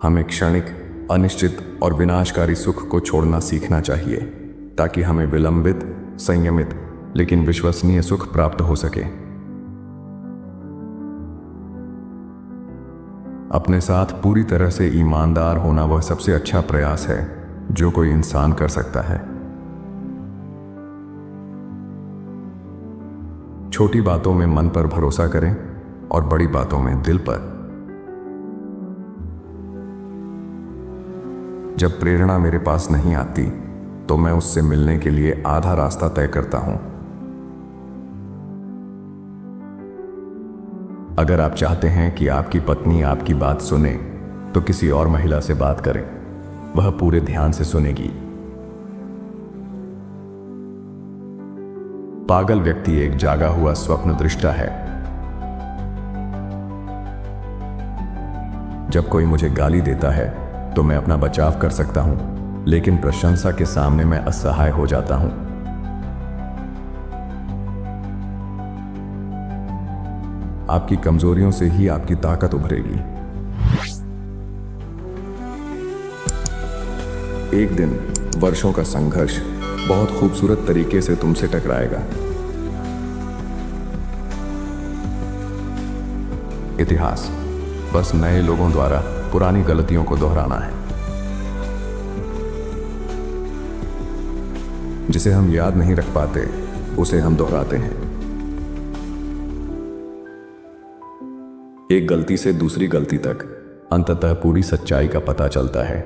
हमें क्षणिक, अनिश्चित और विनाशकारी सुख को छोड़ना सीखना चाहिए ताकि हमें विलंबित, संयमित लेकिन विश्वसनीय सुख प्राप्त हो सके। अपने साथ पूरी तरह से ईमानदार होना वह सबसे अच्छा प्रयास है जो कोई इंसान कर सकता है। छोटी बातों में मन पर भरोसा करें और बड़ी बातों में दिल पर। जब प्रेरणा मेरे पास नहीं आती तो मैं उससे मिलने के लिए आधा रास्ता तय करता हूं। अगर आप चाहते हैं कि आपकी पत्नी आपकी बात सुने तो किसी और महिला से बात करें, वह पूरे ध्यान से सुनेगी। पागल व्यक्ति एक जागा हुआ स्वप्न दृष्टा है। जब कोई मुझे गाली देता है तो मैं अपना बचाव कर सकता हूं, लेकिन प्रशंसा के सामने मैं असहाय हो जाता हूं। आपकी कमजोरियों से ही आपकी ताकत उभरेगी। एक दिन वर्षों का संघर्ष बहुत खूबसूरत तरीके से तुमसे टकराएगा। इतिहास बस नए लोगों द्वारा पुरानी गलतियों को दोहराना है। जिसे हम याद नहीं रख पाते उसे हम दोहराते हैं। एक गलती से दूसरी गलती तक अंततः पूरी सच्चाई का पता चलता है।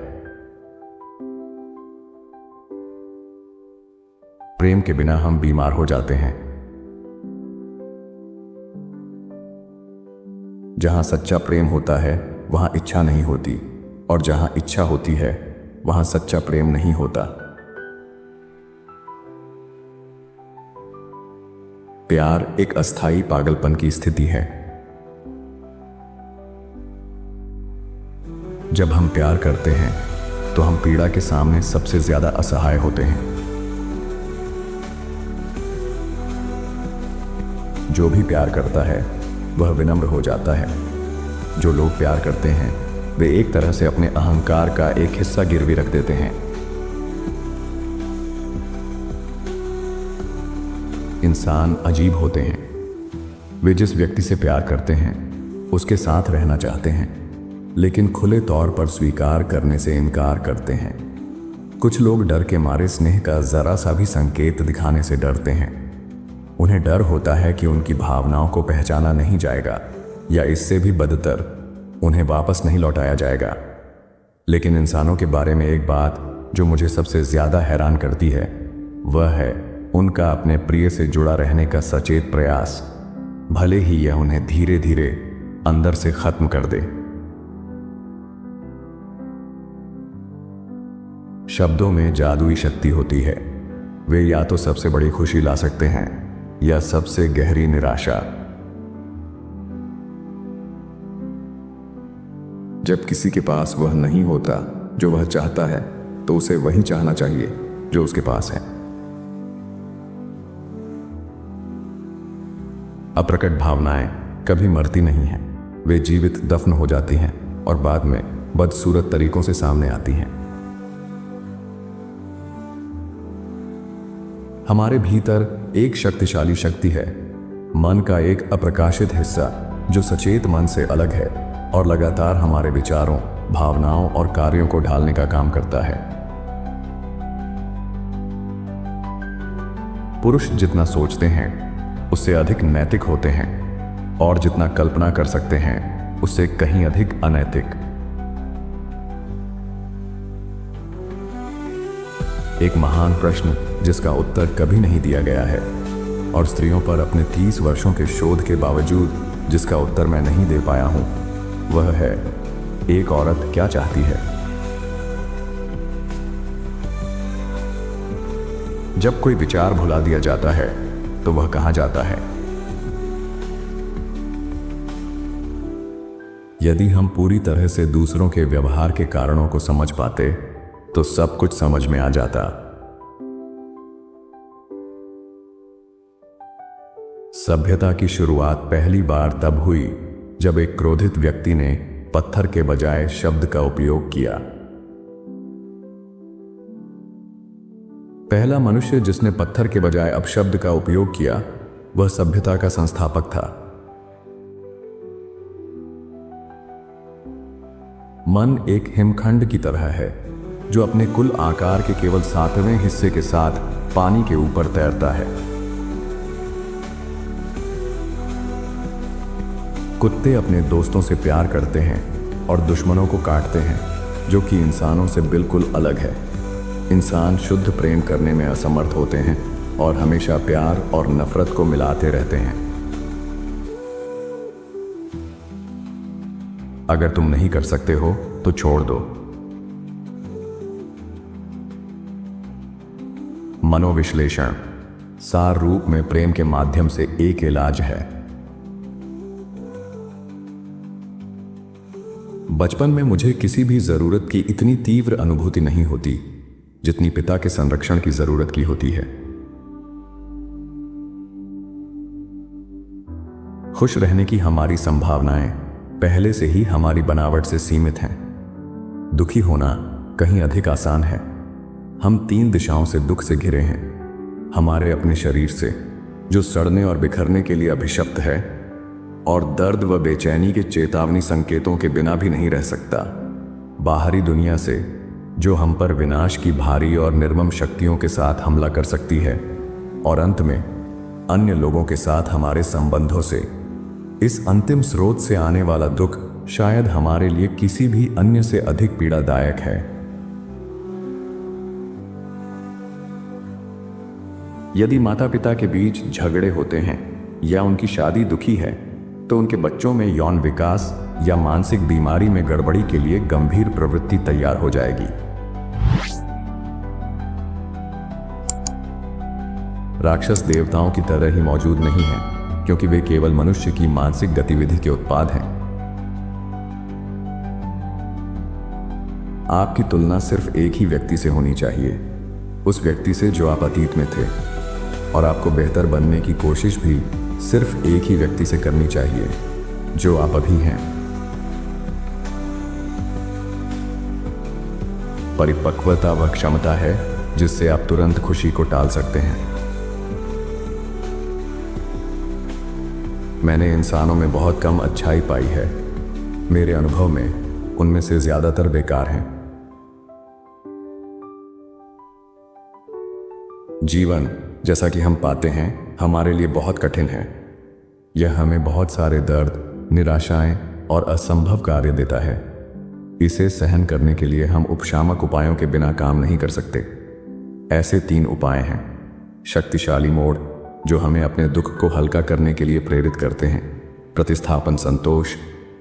प्रेम के बिना हम बीमार हो जाते हैं। जहां सच्चा प्रेम होता है वहां इच्छा नहीं होती, और जहां इच्छा होती है वहां सच्चा प्रेम नहीं होता। प्यार एक अस्थायी पागलपन की स्थिति है। जब हम प्यार करते हैं तो हम पीड़ा के सामने सबसे ज्यादा असहाय होते हैं। जो भी प्यार करता है वह विनम्र हो जाता है। जो लोग प्यार करते हैं वे एक तरह से अपने अहंकार का एक हिस्सा गिरवी रख देते हैं। इंसान अजीब होते हैं। वे जिस व्यक्ति से प्यार करते हैं उसके साथ रहना चाहते हैं, लेकिन खुले तौर पर स्वीकार करने से इनकार करते हैं। कुछ लोग डर के मारे स्नेह का जरा सा भी संकेत दिखाने से डरते हैं। उन्हें डर होता है कि उनकी भावनाओं को पहचाना नहीं जाएगा, या इससे भी बदतर उन्हें वापस नहीं लौटाया जाएगा। लेकिन इंसानों के बारे में एक बात जो मुझे सबसे ज्यादा हैरान करती है वह है उनका अपने प्रिय से जुड़ा रहने का सचेत प्रयास, भले ही यह उन्हें धीरे धीरे अंदर से खत्म कर दे। शब्दों में जादुई शक्ति होती है। वे या तो सबसे बड़ी खुशी ला सकते हैं या सबसे गहरी निराशा। जब किसी के पास वह नहीं होता जो वह चाहता है तो उसे वही चाहना चाहिए जो उसके पास है। अप्रकट भावनाएं कभी मरती नहीं हैं। वे जीवित दफन हो जाती हैं और बाद में बदसूरत तरीकों से सामने आती हैं। हमारे भीतर एक शक्तिशाली शक्ति है, मन का एक अप्रकाशित हिस्सा जो सचेत मन से अलग है और लगातार हमारे विचारों, भावनाओं और कार्यों को ढालने का काम करता है। पुरुष जितना सोचते हैं उससे अधिक नैतिक होते हैं, और जितना कल्पना कर सकते हैं उससे कहीं अधिक अनैतिक। एक महान प्रश्न जिसका उत्तर कभी नहीं दिया गया है, और स्त्रियों पर अपने 30 वर्षों के शोध के बावजूद जिसका उत्तर मैं नहीं दे पाया हूं, वह है एक औरत क्या चाहती है। जब कोई विचार भुला दिया जाता है तो वह कहां जाता है? यदि हम पूरी तरह से दूसरों के व्यवहार के कारणों को समझ पाते तो सब कुछ समझ में आ जाता। सभ्यता की शुरुआत पहली बार तब हुई जब एक क्रोधित व्यक्ति ने पत्थर के बजाय शब्द का उपयोग किया। पहला मनुष्य जिसने पत्थर के बजाय अपशब्द का उपयोग किया वह सभ्यता का संस्थापक था। मन एक हिमखंड की तरह है जो अपने कुल आकार के केवल 7वें हिस्से के साथ पानी के ऊपर तैरता है। कुत्ते अपने दोस्तों से प्यार करते हैं और दुश्मनों को काटते हैं, जो कि इंसानों से बिल्कुल अलग है। इंसान शुद्ध प्रेम करने में असमर्थ होते हैं और हमेशा प्यार और नफरत को मिलाते रहते हैं। अगर तुम नहीं कर सकते हो तो छोड़ दो। मनोविश्लेषण सार रूप में प्रेम के माध्यम से एक इलाज है। बचपन में मुझे किसी भी जरूरत की इतनी तीव्र अनुभूति नहीं होती जितनी पिता के संरक्षण की जरूरत की होती है। खुश रहने की हमारी संभावनाएं पहले से ही हमारी बनावट से सीमित हैं। दुखी होना कहीं अधिक आसान है। हम 3 दिशाओं से दुख से घिरे हैं। हमारे अपने शरीर से, जो सड़ने और बिखरने के लिए अभिशप्त है और दर्द व बेचैनी के चेतावनी संकेतों के बिना भी नहीं रह सकता। बाहरी दुनिया से, जो हम पर विनाश की भारी और निर्मम शक्तियों के साथ हमला कर सकती है। और अंत में अन्य लोगों के साथ हमारे संबंधों से। इस अंतिम स्रोत से आने वाला दुख शायद हमारे लिए किसी भी अन्य से अधिक पीड़ादायक है। यदि माता पिता के बीच झगड़े होते हैं या उनकी शादी दुखी है, तो उनके बच्चों में यौन विकास या मानसिक बीमारी में गड़बड़ी के लिए गंभीर प्रवृत्ति तैयार हो जाएगी। राक्षस देवताओं की तरह ही मौजूद नहीं है, क्योंकि वे केवल मनुष्य की मानसिक गतिविधि के उत्पाद हैं। आपकी तुलना सिर्फ एक ही व्यक्ति से होनी चाहिए, उस व्यक्ति से जो आप अतीत में थे। और आपको बेहतर बनने की कोशिश भी सिर्फ एक ही व्यक्ति से करनी चाहिए, जो आप अभी हैं। परिपक्वता वह क्षमता है जिससे आप तुरंत खुशी को टाल सकते हैं। मैंने इंसानों में बहुत कम अच्छाई पाई है। मेरे अनुभव में उनमें से ज्यादातर बेकार हैं। जीवन, जैसा कि हम पाते हैं, हमारे लिए बहुत कठिन है। यह हमें बहुत सारे दर्द, निराशाएं और असंभव कार्य देता है। इसे सहन करने के लिए हम उपशामक उपायों के बिना काम नहीं कर सकते। ऐसे 3 उपाय हैं। शक्तिशाली मोड़, जो हमें अपने दुख को हल्का करने के लिए प्रेरित करते हैं। प्रतिस्थापन संतोष,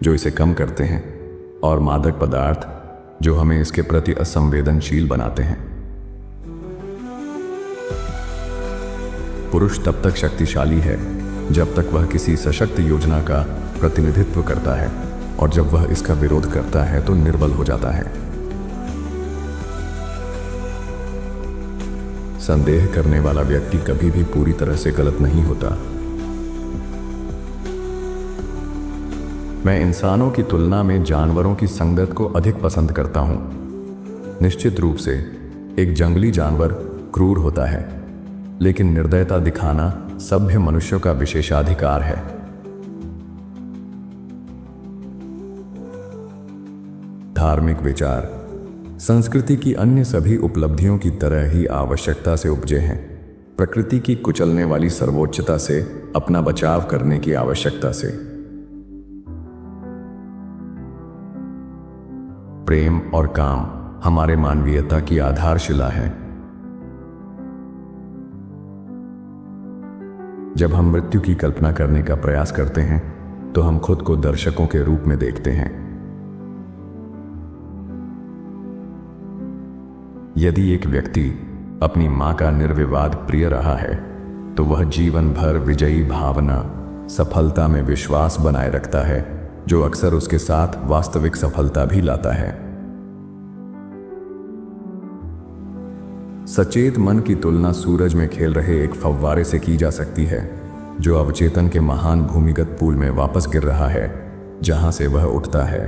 जो इसे कम करते हैं। और मादक पदार्थ, जो हमें इसके प्रति असंवेदनशील बनाते हैं। पुरुष तब तक शक्तिशाली है जब तक वह किसी सशक्त योजना का प्रतिनिधित्व करता है, और जब वह इसका विरोध करता है तो निर्बल हो जाता है। संदेह करने वाला व्यक्ति कभी भी पूरी तरह से गलत नहीं होता। मैं इंसानों की तुलना में जानवरों की संगत को अधिक पसंद करता हूं। निश्चित रूप से एक जंगली जानवर क्रूर होता है, लेकिन निर्दयता दिखाना सभ्य मनुष्यों का विशेषाधिकार है। धार्मिक विचार संस्कृति की अन्य सभी उपलब्धियों की तरह ही आवश्यकता से उपजे हैं। प्रकृति की कुचलने वाली सर्वोच्चता से, अपना बचाव करने की आवश्यकता से। प्रेम और काम हमारे मानवीयता की आधारशिला है। जब हम मृत्यु की कल्पना करने का प्रयास करते हैं तो हम खुद को दर्शकों के रूप में देखते हैं। यदि एक व्यक्ति अपनी मां का निर्विवाद प्रिय रहा है तो वह जीवन भर विजयी भावना, सफलता में विश्वास बनाए रखता है, जो अक्सर उसके साथ वास्तविक सफलता भी लाता है। सचेत मन की तुलना सूरज में खेल रहे एक फव्वारे से की जा सकती है, जो अवचेतन के महान भूमिगत पूल में वापस गिर रहा है, जहां से वह उठता है।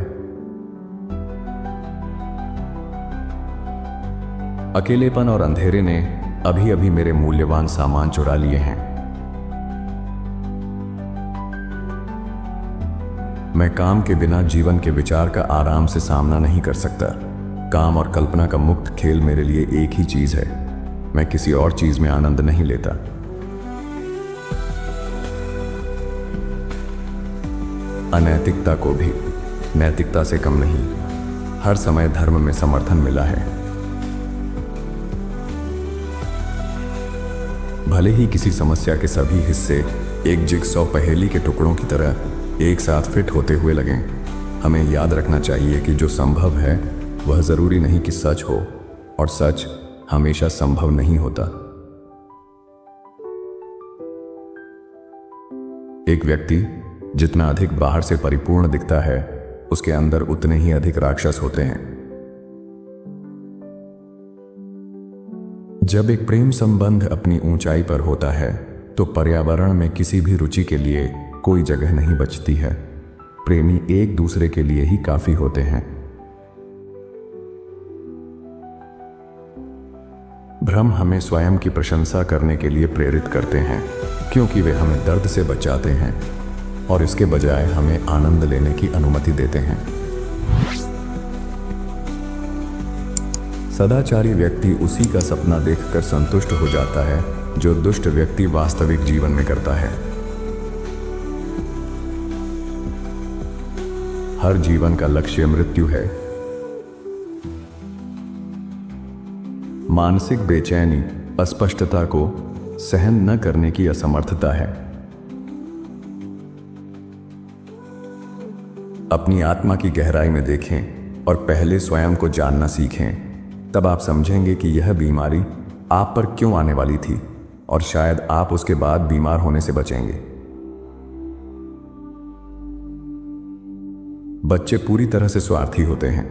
अकेलेपन और अंधेरे ने अभी अभी मेरे मूल्यवान सामान चुरा लिए हैं। मैं काम के बिना जीवन के विचार का आराम से सामना नहीं कर सकता। काम और कल्पना का मुक्त खेल मेरे लिए एक ही चीज है। मैं किसी और चीज में आनंद नहीं लेता। अनैतिकता को भी नैतिकता से कम नहीं, हर समय धर्म में समर्थन मिला है। भले ही किसी समस्या के सभी हिस्से एक जिगसॉ पहेली के टुकड़ों की तरह एक साथ फिट होते हुए लगें, हमें याद रखना चाहिए कि जो संभव है वह जरूरी नहीं कि सच हो, और सच हमेशा संभव नहीं होता। एक व्यक्ति जितना अधिक बाहर से परिपूर्ण दिखता है, उसके अंदर उतने ही अधिक राक्षस होते हैं। जब एक प्रेम संबंध अपनी ऊंचाई पर होता है तो पर्यावरण में किसी भी रुचि के लिए कोई जगह नहीं बचती है। प्रेमी एक दूसरे के लिए ही काफी होते हैं। भ्रम हमें स्वयं की प्रशंसा करने के लिए प्रेरित करते हैं, क्योंकि वे हमें दर्द से बचाते हैं और इसके बजाय हमें आनंद लेने की अनुमति देते हैं। सदाचारी व्यक्ति उसी का सपना देखकर संतुष्ट हो जाता है जो दुष्ट व्यक्ति वास्तविक जीवन में करता है। हर जीवन का लक्ष्य मृत्यु है। मानसिक बेचैनी अस्पष्टता को सहन न करने की असमर्थता है। अपनी आत्मा की गहराई में देखें और पहले स्वयं को जानना सीखें, तब आप समझेंगे कि यह बीमारी आप पर क्यों आने वाली थी और शायद आप उसके बाद बीमार होने से बचेंगे। बच्चे पूरी तरह से स्वार्थी होते हैं।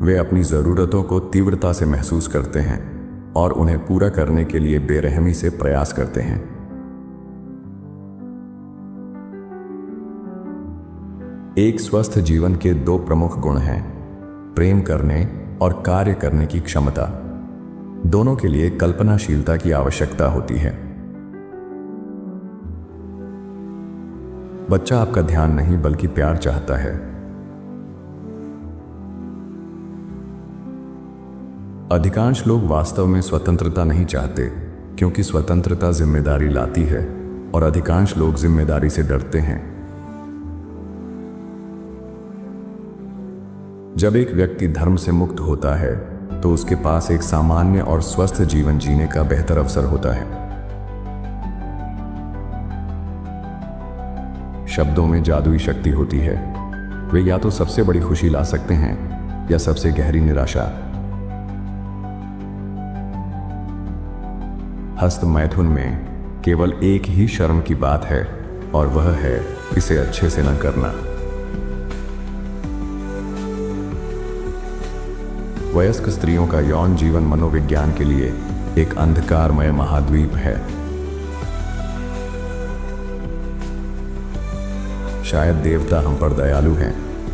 वे अपनी जरूरतों को तीव्रता से महसूस करते हैं और उन्हें पूरा करने के लिए बेरहमी से प्रयास करते हैं। एक स्वस्थ जीवन के दो प्रमुख गुण हैं, प्रेम करने और कार्य करने की क्षमता। दोनों के लिए कल्पनाशीलता की आवश्यकता होती है। बच्चा आपका ध्यान नहीं बल्कि प्यार चाहता है। अधिकांश लोग वास्तव में स्वतंत्रता नहीं चाहते, क्योंकि स्वतंत्रता जिम्मेदारी लाती है और अधिकांश लोग जिम्मेदारी से डरते हैं। जब एक व्यक्ति धर्म से मुक्त होता है तो उसके पास एक सामान्य और स्वस्थ जीवन जीने का बेहतर अवसर होता है। शब्दों में जादुई शक्ति होती है। वे या तो सबसे बड़ी खुशी ला सकते हैं या सबसे गहरी निराशा। हस्त मैथुन में केवल एक ही शर्म की बात है और वह है इसे अच्छे से न करना। वयस्क स्त्रियों का यौन जीवन मनोविज्ञान के लिए एक अंधकारमय महाद्वीप है। शायद देवता हम पर दयालु हैं,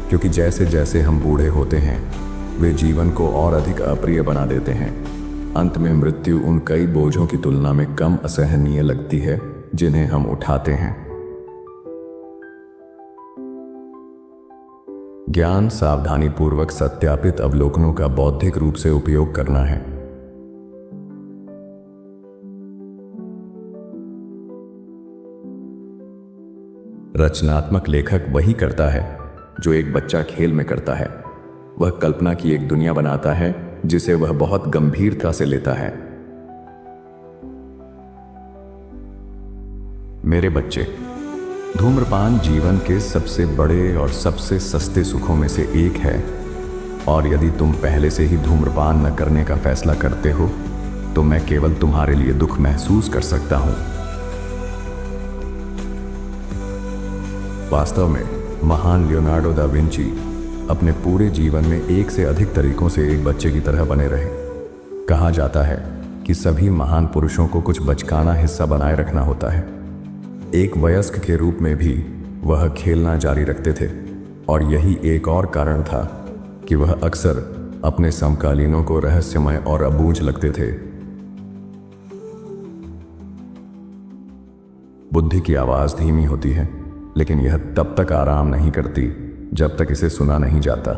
क्योंकि जैसे जैसे हम बूढ़े होते हैं वे जीवन को और अधिक अप्रिय बना देते हैं। अंत में मृत्यु उन कई बोझों की तुलना में कम असहनीय लगती है जिन्हें हम उठाते हैं। ज्ञान सावधानीपूर्वक सत्यापित अवलोकनों का बौद्धिक रूप से उपयोग करना है। रचनात्मक लेखक वही करता है जो एक बच्चा खेल में करता है। वह कल्पना की एक दुनिया बनाता है जिसे वह बहुत गंभीरता से लेता है। मेरे बच्चे, धूम्रपान जीवन के सबसे बड़े और सबसे सस्ते सुखों में से एक है, और यदि तुम पहले से ही धूम्रपान न करने का फैसला करते हो तो मैं केवल तुम्हारे लिए दुख महसूस कर सकता हूं। वास्तव में महान लियोनार्डो दा विंची अपने पूरे जीवन में एक से अधिक तरीकों से एक बच्चे की तरह बने रहे। कहा जाता है कि सभी महान पुरुषों को कुछ बचकाना हिस्सा बनाए रखना होता है। एक वयस्क के रूप में भी वह खेलना जारी रखते थे, और यही एक और कारण था कि वह अक्सर अपने समकालीनों को रहस्यमय और अबूझ लगते थे। बुद्धि की आवाज धीमी होती है, लेकिन यह तब तक आराम नहीं करती जब तक इसे सुना नहीं जाता।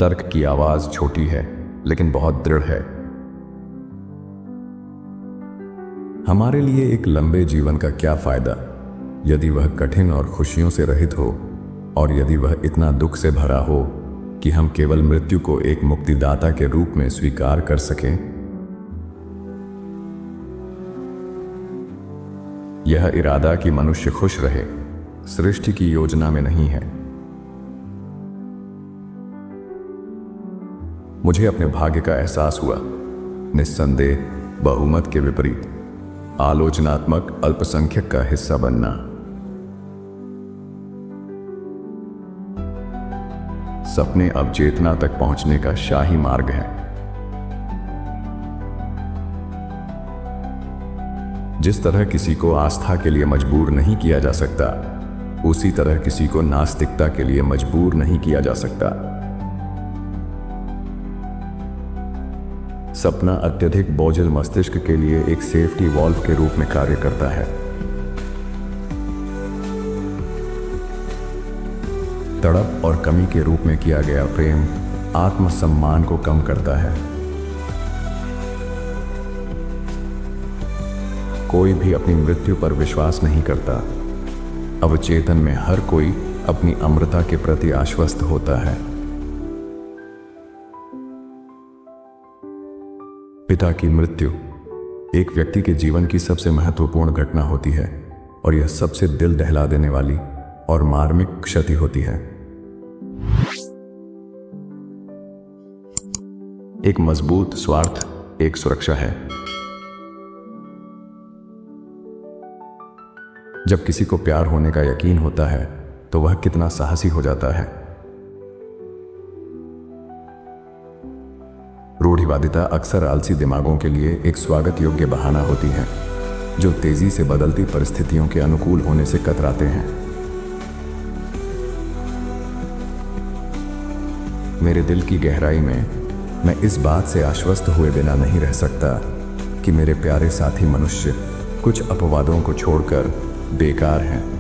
तर्क की आवाज छोटी है, लेकिन बहुत दृढ़ है। हमारे लिए एक लंबे जीवन का क्या फायदा यदि वह कठिन और खुशियों से रहित हो, और यदि वह इतना दुख से भरा हो कि हम केवल मृत्यु को एक मुक्तिदाता के रूप में स्वीकार कर सकें। यह इरादा कि मनुष्य खुश रहे सृष्टि की योजना में नहीं है। मुझे अपने भाग्य का एहसास हुआ, निस्संदेह बहुमत के विपरीत आलोचनात्मक अल्पसंख्यक का हिस्सा बनना। सपने अब चेतना तक पहुंचने का शाही मार्ग है। जिस तरह किसी को आस्था के लिए मजबूर नहीं किया जा सकता, उसी तरह किसी को नास्तिकता के लिए मजबूर नहीं किया जा सकता। सपना अत्यधिक बोझिल मस्तिष्क के लिए एक सेफ्टी वॉल्व के रूप में कार्य करता है। तड़प और कमी के रूप में किया गया प्रेम आत्मसम्मान को कम करता है। कोई भी अपनी मृत्यु पर विश्वास नहीं करता। अवचेतन में हर कोई अपनी अमरता के प्रति आश्वस्त होता है। पिता की मृत्यु एक व्यक्ति के जीवन की सबसे महत्वपूर्ण घटना होती है, और यह सबसे दिल दहला देने वाली और मार्मिक क्षति होती है। एक मजबूत स्वार्थ एक सुरक्षा है। जब किसी को प्यार होने का यकीन होता है तो वह कितना साहसी हो जाता है। रूढ़िवादिता अक्सर आलसी दिमागों के लिए एक स्वागत योग्य बहाना होती है, जो तेजी से बदलती परिस्थितियों के अनुकूल होने से कतराते हैं। मेरे दिल की गहराई में मैं इस बात से आश्वस्त हुए बिना नहीं रह सकता कि मेरे प्यारे साथी मनुष्य कुछ अपवादों को छोड़कर बेकार हैं।